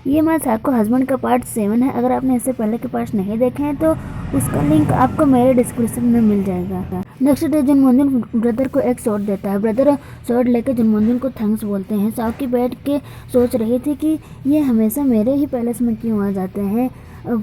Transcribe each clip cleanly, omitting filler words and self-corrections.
ये my psycho husband का part 7 है। अगर आपने इससे पहले के पार्ट्स नहीं देखे हैं तो उसका लिंक आपको मेरे डिस्क्रिप्शन में मिल जाएगा। नेक्स्ट डे जुनमुनजुन ब्रदर को एक शॉट देता है। ब्रदर शॉट लेकर जुनमुनजुन को थैंक्स बोलते हैं। साओकी बैठ के सोच रही थी कि ये हमेशा मेरे ही पैलेस में क्यों आ जाते हैं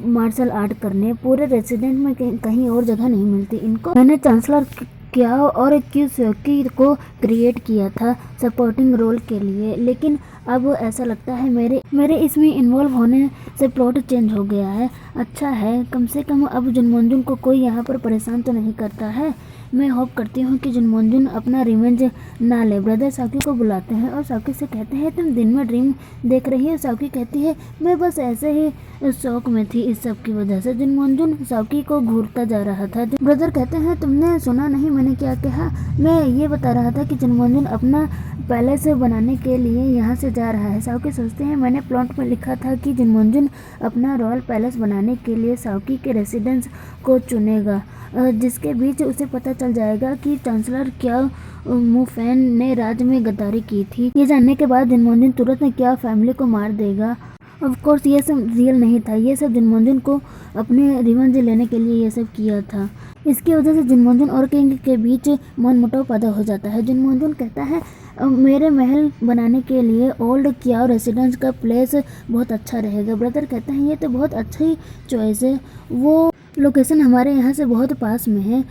मार्शल आर्ट करने। पूरे रेसिडेंट में कहीं और जगह नहीं मिलती इनको। मैंने चांसलर क्या और क्यों साओकी को क्रिएट किया था सपोर्टिंग रोल के लिए, लेकिन अब ऐसा लगता है मेरे इसमें इन्वॉल्व होने से प्लॉट चेंज हो गया है। अच्छा है, कम से कम अब जुनमुनजुन को कोई यहाँ पर परेशान तो नहीं करता है। मैं होप करती हूँ कि जुनमुनजुन अपना रिवेंज ना ले। ब्रदर साओकी को बुलाते हैं और साओकी से कहते हैं तुम दिन में ड्रीम देख रही है। साओकी कहती है मैं बस ऐसे ही शौक में थी इस सब की वजह से। जुनमुनजुन साओकी को घूरता जा रहा था। ब्रदर कहते हैं तुमने सुना नहीं मैंने क्या कहा? मैं ये बता रहा था कि जुनमुनजुन अपना पैलेस बनाने के लिए यहाँ से जा रहा है। साओकी सोचते हैं मैंने प्लॉट में लिखा था कि जुनमुनजुन अपना रॉयल पैलेस बनाने के लिए साओकी के रेसिडेंस को चुनेगा, जिसके बीच उसे पता चल जाएगा कि चांसलर क्या मुफेन ने राज में गद्दारी की थी। ये जानने के बाद जुनमुनजुन तुरंत क्या फैमिली को मार देगा। ऑफ कोर्स ये सब रियल नहीं था, ये सब जुनमुनजुन को अपने रिवेंज लेने के लिए ये सब किया था। इसकी वजह से जुनमुनजुन और किंग के बीच मनमुटाव पैदा हो जाता है। जुनमुनजुन कहता है मेरे महल बनाने के लिए ओल्ड क्याओ रेसिडेंस का प्लेस बहुत अच्छा रहेगा। ब्रदर कहते हैं ये तो बहुत अच्छी चॉइस है, वो लोकेशन हमारे यहाँ से बहुत पास में है।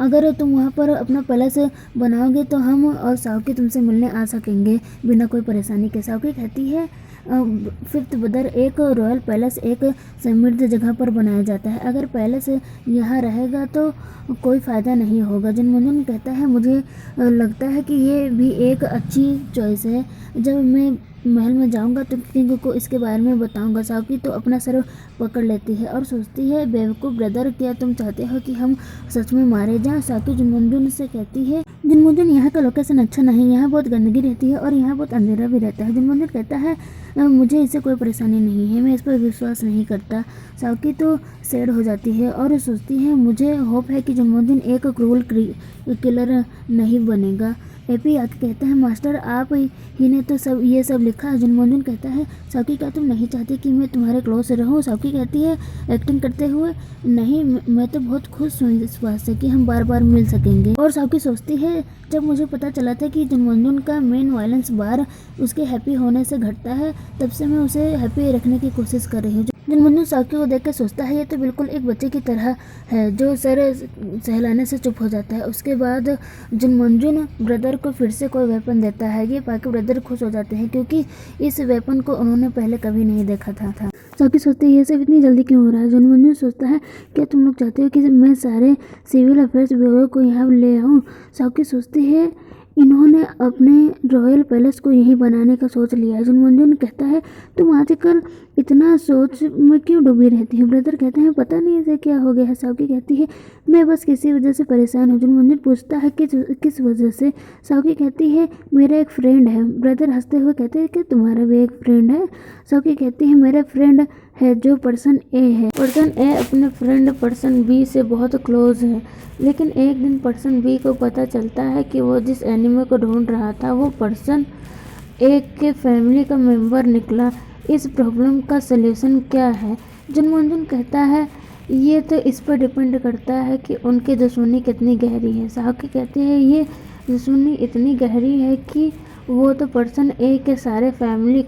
अगर तुम वहाँ पर अपना पैलेस बनाओगे तो हम और साओकी तुमसे मिलने आ सकेंगे बिना कोई परेशानी के। साओकी कहती है फिफ्थ ब्रदर एक रॉयल पैलेस एक समृद्ध जगह पर बनाया जाता है, अगर पैलेस यहाँ रहेगा तो कोई फ़ायदा नहीं होगा। जुनमुनजुन कहता है मुझे लगता है कि ये भी एक अच्छी चॉइस है। जब मैं महल में जाऊंगा तो किंग को इसके बारे में बताऊंगा। साओकी तो अपना सर पकड़ लेती है और सोचती है बेवकूफ़ ब्रदर, क्या तुम चाहते हो कि हम सच में मारे जाएं? साओकी जुनमुनजुन से कहती है जुनमुनजुन यहाँ का लोकेशन अच्छा नहीं, यहाँ बहुत गंदगी रहती है और यहाँ बहुत अंधेरा भी रहता है। जुनमुनजुन कहता है मुझे इससे कोई परेशानी नहीं है, मैं इस पर विश्वास नहीं करता। साओकी तो सैड हो जाती है और सोचती है मुझे होप है कि जुनमुनजुन एक क्रूल किलर नहीं बनेगा। एपी आके कहता है मास्टर आप ही ने तो ये सब लिखा है। जुनमुनजुन कहता है साओकी क्या तुम नहीं चाहती कि मैं तुम्हारे क्लोज रहूं? साओकी कहती है एक्टिंग करते हुए नहीं, मैं तो बहुत खुश हूँ इस बात से कि हम बार बार मिल सकेंगे। और साओकी सोचती है जब मुझे पता चला था कि जुनमुनजुन का मेन वायलेंस बार उसके हैप्पी होने से घटता है, तब से मैं उसे हैप्पी रखने की कोशिश कर रही हूँ। जुनमुनजुन साओकी को देख कर सोचता है ये तो बिल्कुल एक बच्चे की तरह है जो सर सहलाने से चुप हो जाता है। उसके बाद जुनमुनजुन ब्रदर को फिर से कोई वेपन देता है। ये पाकर ब्रदर खुश हो जाते हैं क्योंकि इस वेपन को उन्होंने पहले कभी नहीं देखा था। साओकी सोचती है ये सब इतनी जल्दी क्यों हो रहा है? जुनमुनजुन सोचता है क्या तुम लोग चाहते हो कि मैं सारे सिविल अफेयर्स ब्यूरो को यहाँ ले आऊँ? साओकी सोचती है इन्होंने अपने रॉयल पैलेस को यहीं बनाने का सोच लिया है। जुनमुनजुन कहता है तुम आजकल इतना सोच में क्यों डूबी रहती हो? ब्रदर कहते हैं पता नहीं इसे क्या हो गया है। साओकी कहती है मैं बस किसी वजह से परेशान हूँ। जुनमुनजुन पूछता है किस वजह से? साओकी कहती है मेरा एक फ्रेंड है। ब्रदर हंसते हुए कहते हैं कि तुम्हारा भी एक फ्रेंड है? साओकी कहती है मेरा फ्रेंड है जो पर्सन ए है। पर्सन ए अपने फ्रेंड पर्सन बी से बहुत क्लोज है, लेकिन एक दिन पर्सन बी को पता चलता है कि वो जिस एनिमे को ढूंढ रहा था वो पर्सन ए के फैमिली का मेंबर निकला। इस प्रॉब्लम का सलूशन क्या है? जुनमुनजुन कहता है ये तो इस पर डिपेंड करता है कि उनकी दुश्मनी कितनी गहरी है। साओकी कहती है ये दुश्मनी इतनी गहरी है कि वो तो पर्सन ए के सारे फैमिली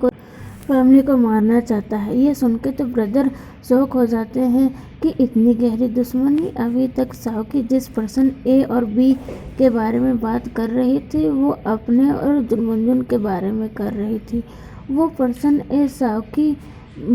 को मारना चाहता है। ये सुनकर तो ब्रदर शौक हो जाते हैं कि इतनी गहरी दुश्मनी। अभी तक साओकी जिस पर्सन ए और बी के बारे में बात कर रही थी वो अपने और जुनमुनजुन के बारे में कर रही थी। वो पर्सन ए साओकी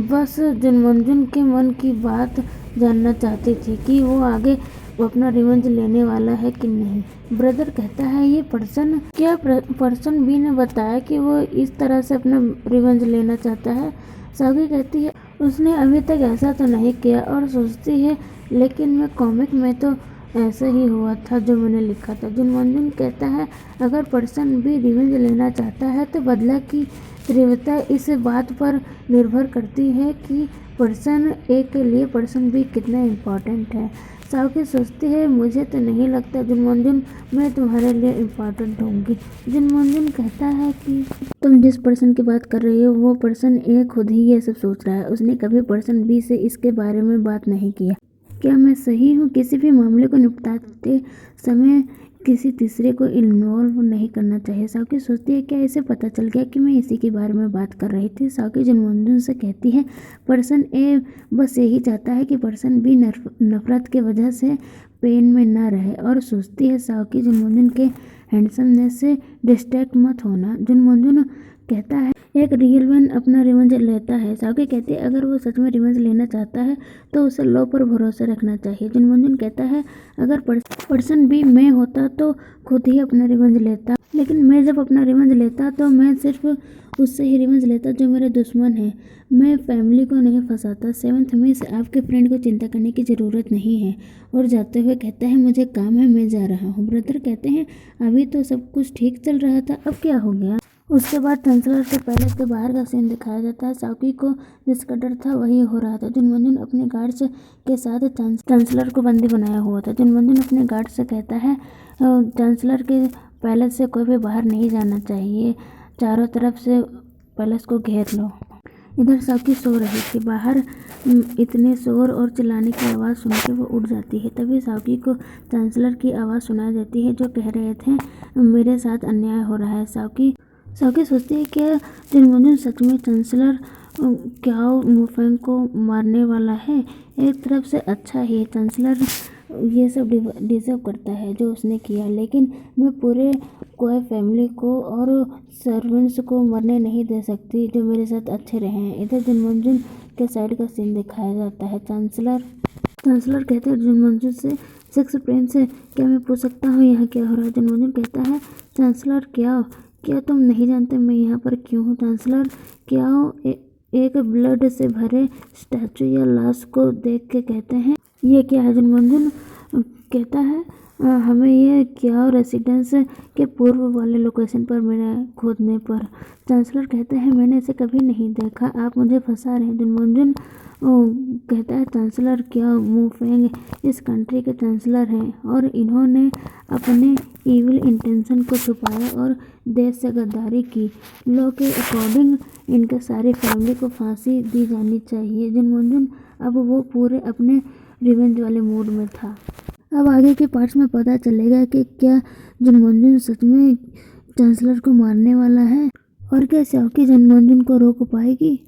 बस जुनमुनजुन के मन की बात जानना चाहती थी कि वो आगे वो अपना रिवेंज लेने वाला है कि नहीं। ब्रदर कहता है ये पर्सन बी ने बताया कि वो इस तरह से अपना रिवेंज लेना चाहता है? साओकी कहती है उसने अभी तक ऐसा तो नहीं किया और सोचती है लेकिन मैं कॉमिक में तो ऐसा ही हुआ था जो मैंने लिखा था। जुनमुनजुन कहता है अगर पर्सन बी रिवेंज लेना चाहता है तो बदला की तीव्रता इस बात पर निर्भर करती है कि पर्सन ए के लिए पर्सन बी कितना इम्पोर्टेंट है। साउकी सोचती है, मुझे तो नहीं लगता जुनमोनजुन मैं तुम्हारे लिए इम्पोर्टेंट होंगी। जुनमोनजुन कहता है कि तुम जिस पर्सन की बात कर रही हो वो पर्सन ए खुद ही ये सब सोच रहा है, उसने कभी पर्सन बी से इसके बारे में बात नहीं किया। क्या मैं सही हूँ? किसी भी मामले को निपटाते समय किसी तीसरे को इन्वॉल्व नहीं करना चाहिए। साउकी सोचती है, क्या इसे पता चल गया कि मैं इसी के बारे में बात कर रही थी। साउकी जुनमोनजुन से कहती है, पर्सन ए बस यही चाहता है कि पर्सन बी नफरत के वजह से पेन में ना रहे। और सोचती है साउकी जुनमोनजुन के हैंडसमनेस से डिस्ट्रैक्ट मत होना। जुनमोनजुन कहता है, एक रियल मैन अपना रिवेंज लेता है। साउकी कहती है, अगर वो सच में रिवेंज लेना चाहता है तो उसे लॉ पर भरोसा रखना चाहिए। जुनमोनजुन कहता है, अगर पर्सन बी मैं होता तो खुद ही अपना रिवेंज लेता, लेकिन मैं जब अपना रिवेंज लेता तो मैं सिर्फ उससे ही रिवेंज लेता जो मेरे दुश्मन है। मैं फैमिली को नहीं फंसाता। सेवंथ मिस, आपके फ्रेंड को चिंता करने की ज़रूरत नहीं है। और जाते हुए कहता है, मुझे काम है, मैं जा रहा हूँ। ब्रदर कहते हैं, अभी तो सब कुछ ठीक चल रहा था, अब क्या हो गया? उसके बाद चांसलर के पैलेस के बाहर का सीन दिखाया जाता है। साउकी को जिसका डर था वही हो रहा था। जुनमोनजुन अपने गार्ड्स के साथ चांसलर को बंदी बनाया हुआ था। जुनमोनजुन अपने गार्ड से कहता है, चांसलर के पैलेस से कोई भी बाहर नहीं जाना चाहिए, चारों तरफ से पैलेस को घेर लो। इधर साउकी सो रही थी। बाहर इतने शोर और चिल्लाने की आवाज़ सुनकर वो उठ जाती है। तभी साउकी को चांसलर की आवाज़ सुनाई देती है जो कह रहे थे, मेरे साथ अन्याय हो रहा है। साउकी सोचती है कि जुनमोनजुन सच में चांसलर क्याओ मुफेंग को मारने वाला है। एक तरफ से अच्छा ही चांसलर ये सब डिजर्व करता है जो उसने किया, लेकिन मैं पूरे कोई फैमिली को और सर्वेंट्स को मरने नहीं दे सकती जो मेरे साथ अच्छे रहे हैं। इधर जुनमोनजुन के साइड का सीन दिखाया जाता है। चांसलर कहते हैं जुनमोनजुन से, सिक्स प्रिंस, क्या मैं पूछ सकता हूँ यहाँ क्या हो रहा है? जुनमोनजुन कहता है, चांसलर क्या तुम नहीं जानते मैं यहाँ पर क्यों हूँ? चांसलर एक ब्लड से भरे स्टैचू या लाश को देख के कहते हैं, ये क्या है? जुनमोनजुन कहता है, हमें ये क्या रेसिडेंस के पूर्व वाले लोकेशन पर मिला खोदने पर। चांसलर कहते हैं, मैंने इसे कभी नहीं देखा, आप मुझे फंसा रहे हैं। जुनमोनजुन कहता है, चांसलर क्या मुफेंग इस कंट्री के चांसलर हैं और इन्होंने अपने इविल इंटेंशन को छुपाया और देश से गद्दारी की। लॉ के अकॉर्डिंग इनके सारी फैमिली को फांसी दी जानी चाहिए। जुनमोनजुन अब वो पूरे अपने रिवेंज वाले मूड में था। अब आगे के पार्ट्स में पता चलेगा कि क्या जुनमोनजुन सच में चांसलर को मारने वाला है और क्या साउकी जुनमोनजुन को रोक पाएगी।